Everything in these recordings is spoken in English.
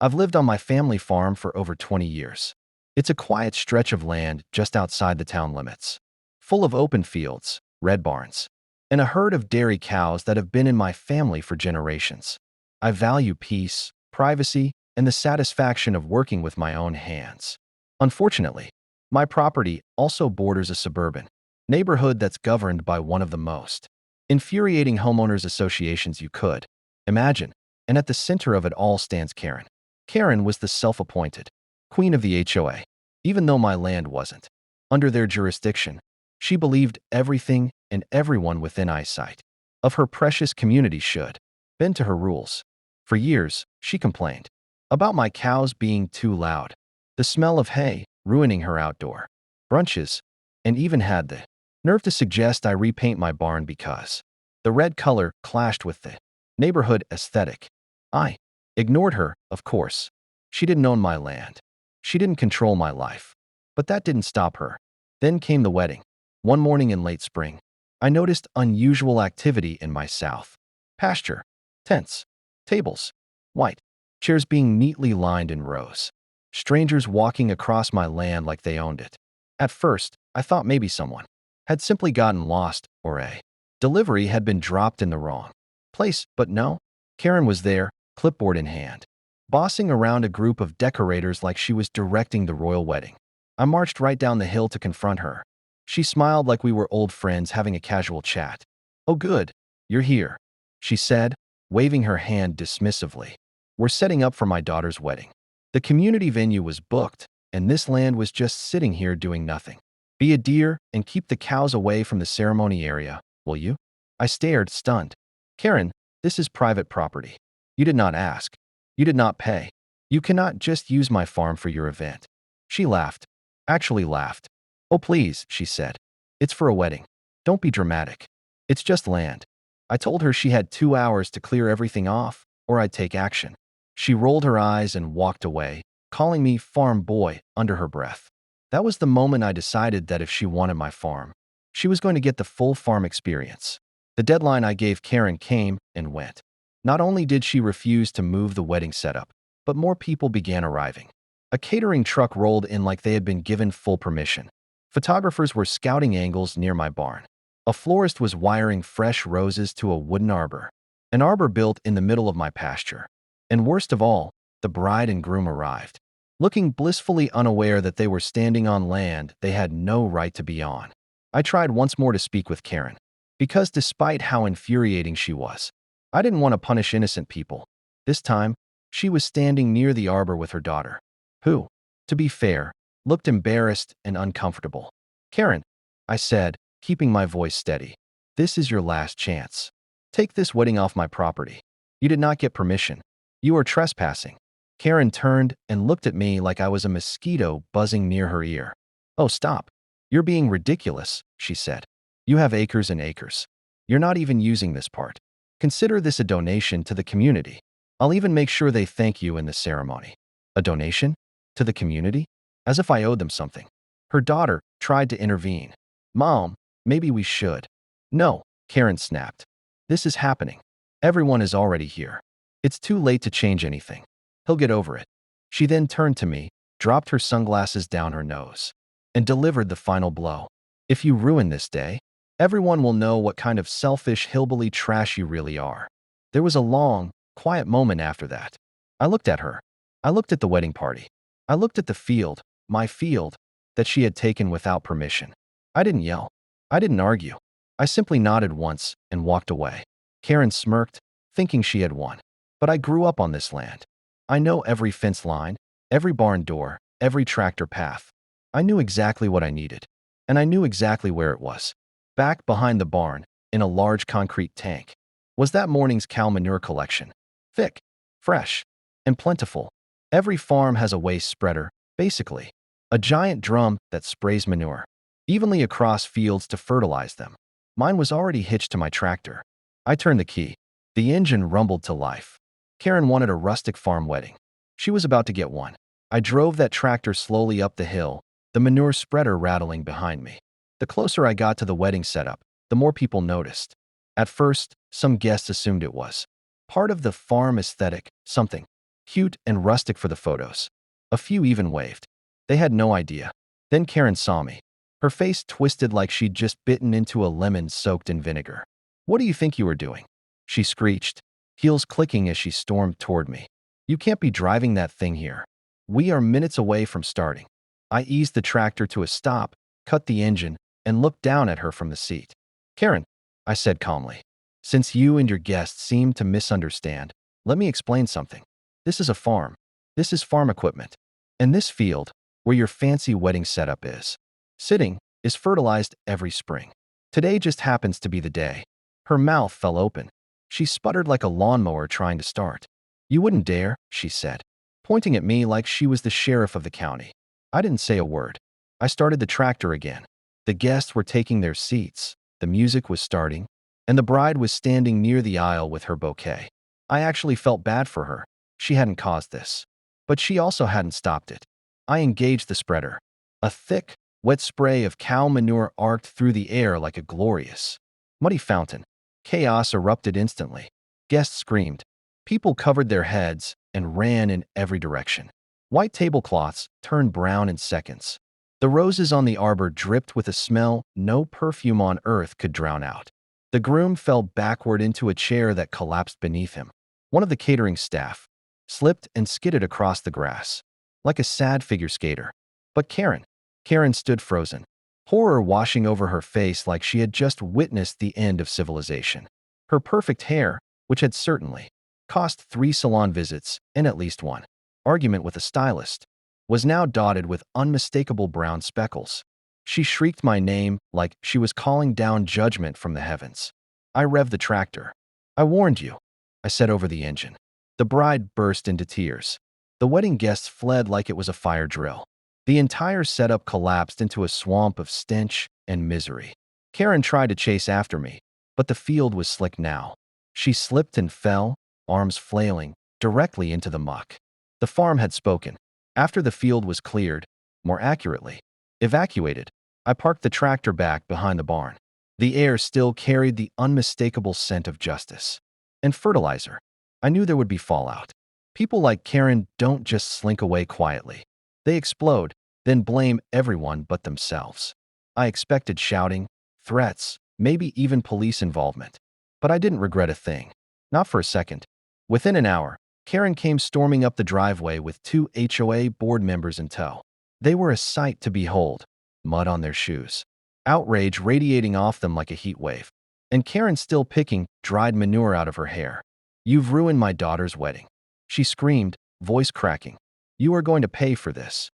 I've lived on my family farm for over 20 years. It's a quiet stretch of land just outside the town limits, full of open fields, red barns, and a herd of dairy cows that have been in my family for generations. I value peace, privacy, and the satisfaction of working with my own hands. Unfortunately, my property also borders a suburban neighborhood that's governed by one of the most infuriating homeowners associations you could imagine, and at the center of it all stands Karen. Karen was the self-appointed queen of the HOA. Even though my land wasn't under their jurisdiction, she believed everything and everyone within eyesight of her precious community should bend to her rules. For years, she complained about my cows being too loud, the smell of hay ruining her outdoor brunches, and even had the nerve to suggest I repaint my barn because the red color clashed with the neighborhood aesthetic. I ignored her, of course. She didn't own my land. She didn't control my life. But that didn't stop her. Then came the wedding. One morning in late spring, I noticed unusual activity in my south pasture. Tents, tables, white chairs being neatly lined in rows. Strangers walking across my land like they owned it. At first, I thought maybe someone had simply gotten lost or a delivery had been dropped in the wrong place, but no. Karen was there, clipboard in hand, bossing around a group of decorators like she was directing the royal wedding. I marched right down the hill to confront her. She smiled like we were old friends having a casual chat. "Oh good, you're here," she said, waving her hand dismissively. "We're setting up for my daughter's wedding. The community venue was booked, and this land was just sitting here doing nothing. Be a dear and keep the cows away from the ceremony area, will you?" I stared, stunned. "Karen, this is private property. You did not ask. You did not pay. You cannot just use my farm for your event." She laughed. Actually laughed. "Oh please," she said. "It's for a wedding. Don't be dramatic. It's just land." I told her she had 2 hours to clear everything off, or I'd take action. She rolled her eyes and walked away, calling me farm boy under her breath. That was the moment I decided that if she wanted my farm, she was going to get the full farm experience. The deadline I gave Karen came and went. Not only did she refuse to move the wedding setup, but more people began arriving. A catering truck rolled in like they had been given full permission. Photographers were scouting angles near my barn. A florist was wiring fresh roses to a wooden arbor. An arbor built in the middle of my pasture. And worst of all, the bride and groom arrived, looking blissfully unaware that they were standing on land they had no right to be on. I tried once more to speak with Karen, because despite how infuriating she was, I didn't want to punish innocent people. This time, she was standing near the arbor with her daughter, who, to be fair, looked embarrassed and uncomfortable. "Karen," I said, keeping my voice steady, "this is your last chance. Take this wedding off my property. You did not get permission. You are trespassing." Karen turned and looked at me like I was a mosquito buzzing near her ear. "Oh, stop. You're being ridiculous," she said. "You have acres and acres. You're not even using this part. Consider this a donation to the community. I'll even make sure they thank you in the ceremony." A donation? To the community? As if I owed them something. Her daughter tried to intervene. "Mom, maybe we should." "No," Karen snapped. "This is happening. Everyone is already here. It's too late to change anything. He'll get over it." She then turned to me, dropped her sunglasses down her nose, and delivered the final blow. "If you ruin this day, everyone will know what kind of selfish hillbilly trash you really are." There was a long, quiet moment after that. I looked at her. I looked at the wedding party. I looked at the field, my field, that she had taken without permission. I didn't yell. I didn't argue. I simply nodded once and walked away. Karen smirked, thinking she had won. But I grew up on this land. I know every fence line, every barn door, every tractor path. I knew exactly what I needed. And I knew exactly where it was. Back behind the barn, in a large concrete tank, was that morning's cow manure collection. Thick, fresh, and plentiful. Every farm has a waste spreader, basically. A giant drum that sprays manure evenly across fields to fertilize them. Mine was already hitched to my tractor. I turned the key. The engine rumbled to life. Karen wanted a rustic farm wedding. She was about to get one. I drove that tractor slowly up the hill, the manure spreader rattling behind me. The closer I got to the wedding setup, the more people noticed. At first, some guests assumed it was part of the farm aesthetic, something cute and rustic for the photos. A few even waved. They had no idea. Then Karen saw me. Her face twisted like she'd just bitten into a lemon soaked in vinegar. "What do you think you were doing?" she screeched, heels clicking as she stormed toward me. "You can't be driving that thing here. We are minutes away from starting." I eased the tractor to a stop, cut the engine, and looked down at her from the seat. "Karen," I said calmly, "since you and your guests seem to misunderstand, let me explain something. This is a farm. This is farm equipment. And this field, where your fancy wedding setup is sitting, is fertilized every spring. Today just happens to be the day." Her mouth fell open. She sputtered like a lawnmower trying to start. "You wouldn't dare," she said, pointing at me like she was the sheriff of the county. I didn't say a word. I started the tractor again. The guests were taking their seats, the music was starting, and the bride was standing near the aisle with her bouquet. I actually felt bad for her. She hadn't caused this. But she also hadn't stopped it. I engaged the spreader. A thick, wet spray of cow manure arced through the air like a glorious, muddy fountain. Chaos erupted instantly. Guests screamed. People covered their heads and ran in every direction. White tablecloths turned brown in seconds. The roses on the arbor dripped with a smell no perfume on earth could drown out. The groom fell backward into a chair that collapsed beneath him. One of the catering staff slipped and skidded across the grass, like a sad figure skater. But Karen stood frozen, horror washing over her face like she had just witnessed the end of civilization. Her perfect hair, which had certainly cost 3 salon visits and at least one argument with a stylist, was now dotted with unmistakable brown speckles. She shrieked my name like she was calling down judgment from the heavens. I revved the tractor. "I warned you," I said over the engine. The bride burst into tears. The wedding guests fled like it was a fire drill. The entire setup collapsed into a swamp of stench and misery. Karen tried to chase after me, but the field was slick now. She slipped and fell, arms flailing, directly into the muck. The farm had spoken. After the field was cleared, more accurately, evacuated, I parked the tractor back behind the barn. The air still carried the unmistakable scent of justice and fertilizer. I knew there would be fallout. People like Karen don't just slink away quietly. They explode, then blame everyone but themselves. I expected shouting, threats, maybe even police involvement. But I didn't regret a thing. Not for a second. Within an hour, Karen came storming up the driveway with 2 HOA board members in tow. They were a sight to behold, mud on their shoes, outrage radiating off them like a heat wave, and Karen still picking dried manure out of her hair. "You've ruined my daughter's wedding," she screamed, voice cracking. "You are going to pay for this."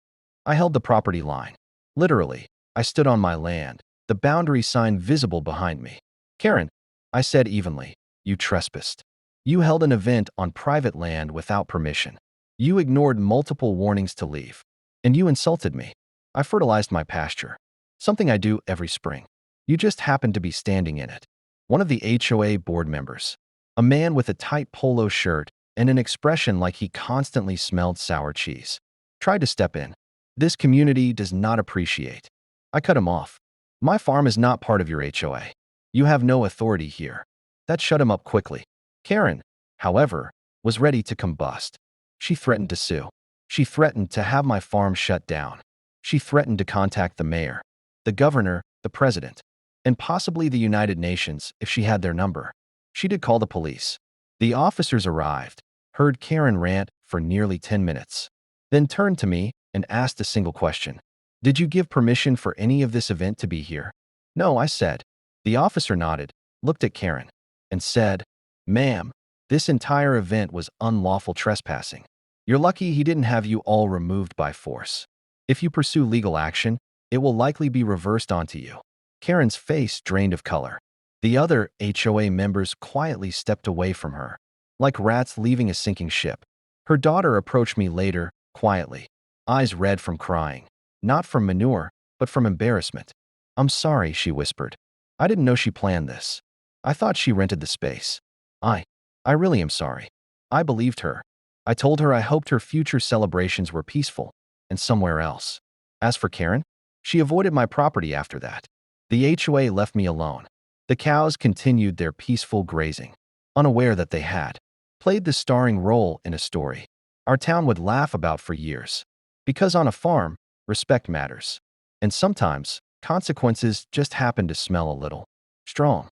I held the property line. Literally, I stood on my land, the boundary sign visible behind me. "Karen," I said evenly, "you trespassed. You held an event on private land without permission. You ignored multiple warnings to leave. And you insulted me. I fertilized my pasture, something I do every spring. You just happened to be standing in it." One of the HOA board members, a man with a tight polo shirt and an expression like he constantly smelled sour cheese, tried to step in. "This community does not appreciate." I cut him off. "My farm is not part of your HOA. You have no authority here." That shut him up quickly. Karen, however, was ready to combust. She threatened to sue. She threatened to have my farm shut down. She threatened to contact the mayor, the governor, the president, and possibly the United Nations if she had their number. She did call the police. The officers arrived, heard Karen rant for nearly 10 minutes, then turned to me and asked a single question. "Did you give permission for any of this event to be here?" "No," I said. The officer nodded, looked at Karen, and said, "Ma'am, this entire event was unlawful trespassing. You're lucky he didn't have you all removed by force. If you pursue legal action, it will likely be reversed onto you." Karen's face drained of color. The other HOA members quietly stepped away from her, like rats leaving a sinking ship. Her daughter approached me later, quietly, eyes red from crying, not from manure, but from embarrassment. "I'm sorry," she whispered. "I didn't know she planned this. I thought she rented the space. I really am sorry." I believed her. I told her I hoped her future celebrations were peaceful and somewhere else. As for Karen, she avoided my property after that. The HOA left me alone. The cows continued their peaceful grazing, unaware that they had played the starring role in a story. our town would laugh about for years. Because on a farm, respect matters. And sometimes, consequences just happen to smell a little strong.